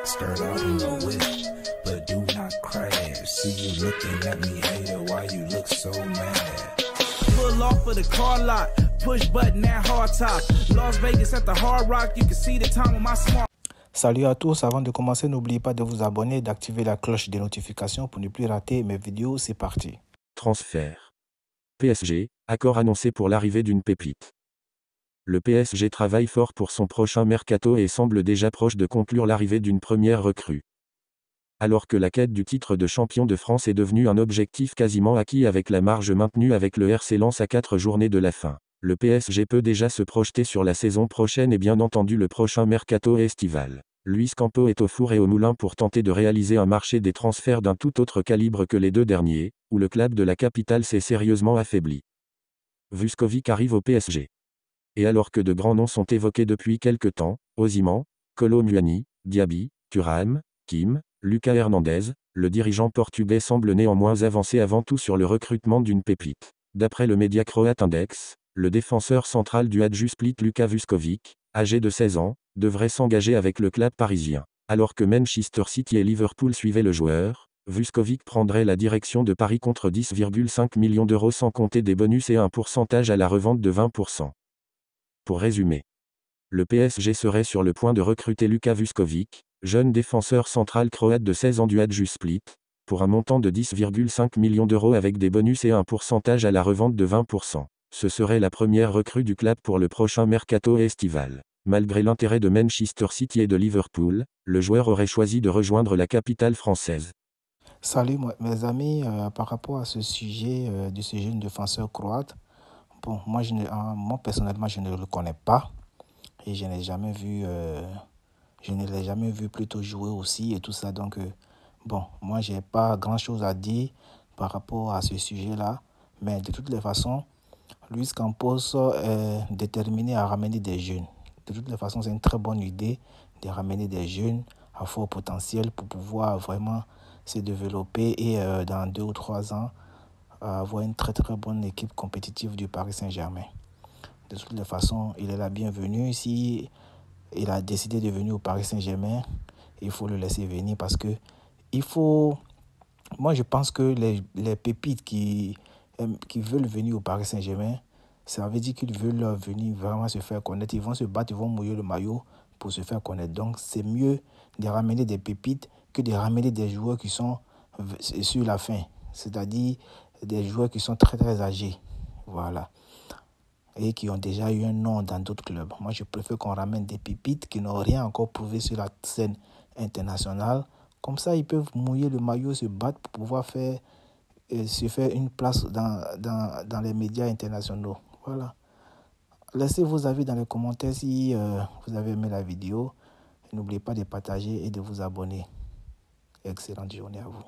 Skirt out in the whip, but do not crash. See you looking at me, hater, why you look so mad? Pull off of the car lot, push button at hard top. Las Vegas at the Hard Rock, you can see the time on my smart. Salut à tous, avant de commencer, n'oubliez pas de vous abonner et d'activer la cloche des notifications pour ne plus rater mes vidéos, c'est parti. Transfert. PSG, accord annoncé pour l'arrivée d'une pépite. Le PSG travaille fort pour son prochain mercato et semble déjà proche de conclure l'arrivée d'une première recrue. Alors que la quête du titre de champion de France est devenue un objectif quasiment acquis avec la marge maintenue avec le RC Lens à 4 journées de la fin, le PSG peut déjà se projeter sur la saison prochaine et bien entendu le prochain mercato estival. Luis Campos est au four et au moulin pour tenter de réaliser un marché des transferts d'un tout autre calibre que les deux derniers, où le club de la capitale s'est sérieusement affaibli. Vuskovic arrive au PSG. Et alors que de grands noms sont évoqués depuis quelque temps, Osimhen, Kolo Muani, Diaby, Thuram, Kim, Lucas Hernandez, le dirigeant portugais semble néanmoins avancer avant tout sur le recrutement d'une pépite. D'après le média croate Index, le défenseur central du Hajduk Split Luka Vuskovic, âgé de 16 ans, devrait s'engager avec le club parisien. Alors que Manchester City et Liverpool suivaient le joueur, Vuskovic prendrait la direction de Paris contre 10,5 millions d'euros sans compter des bonus et un pourcentage à la revente de 20%. Pour résumer, le PSG serait sur le point de recruter Luka Vuskovic, jeune défenseur central croate de 16 ans du Hajduk Split, pour un montant de 10,5 millions d'euros avec des bonus et un pourcentage à la revente de 20%. Ce serait la première recrue du club pour le prochain mercato estival. Malgré l'intérêt de Manchester City et de Liverpool, le joueur aurait choisi de rejoindre la capitale française. Salut mes amis, par rapport à ce sujet de ce jeune défenseur croate, bon, moi personnellement je ne le connais pas et je ne l'ai jamais vu plutôt jouer aussi et tout ça, donc bon, moi j'ai pas grand chose à dire par rapport à ce sujet-là, mais de toutes les façons, Luis Campos est déterminé à ramener des jeunes. De toutes les façons, c'est une très bonne idée de ramener des jeunes à fort potentiel pour pouvoir vraiment se développer et dans 2 ou 3 ans, avoir une très très bonne équipe compétitive du Paris Saint-Germain. De toutes les façons, il est la bienvenue. Si il a décidé de venir au Paris Saint-Germain, il faut le laisser venir parce que moi je pense que les pépites qui veulent venir au Paris Saint-Germain, ça veut dire qu'ils veulent venir vraiment se faire connaître. Ils vont se battre, ils vont mouiller le maillot pour se faire connaître. Donc c'est mieux de ramener des pépites que de ramener des joueurs qui sont sur la fin. C'est-à-dire des joueurs qui sont très très âgés. Voilà. Et qui ont déjà eu un nom dans d'autres clubs. Moi je préfère qu'on ramène des pépites qui n'ont rien encore prouvé sur la scène internationale. Comme ça ils peuvent mouiller le maillot, se battre pour pouvoir se faire une place dans les médias internationaux. Voilà. Laissez vos avis dans les commentaires si vous avez aimé la vidéo. N'oubliez pas de partager et de vous abonner. Excellente journée à vous.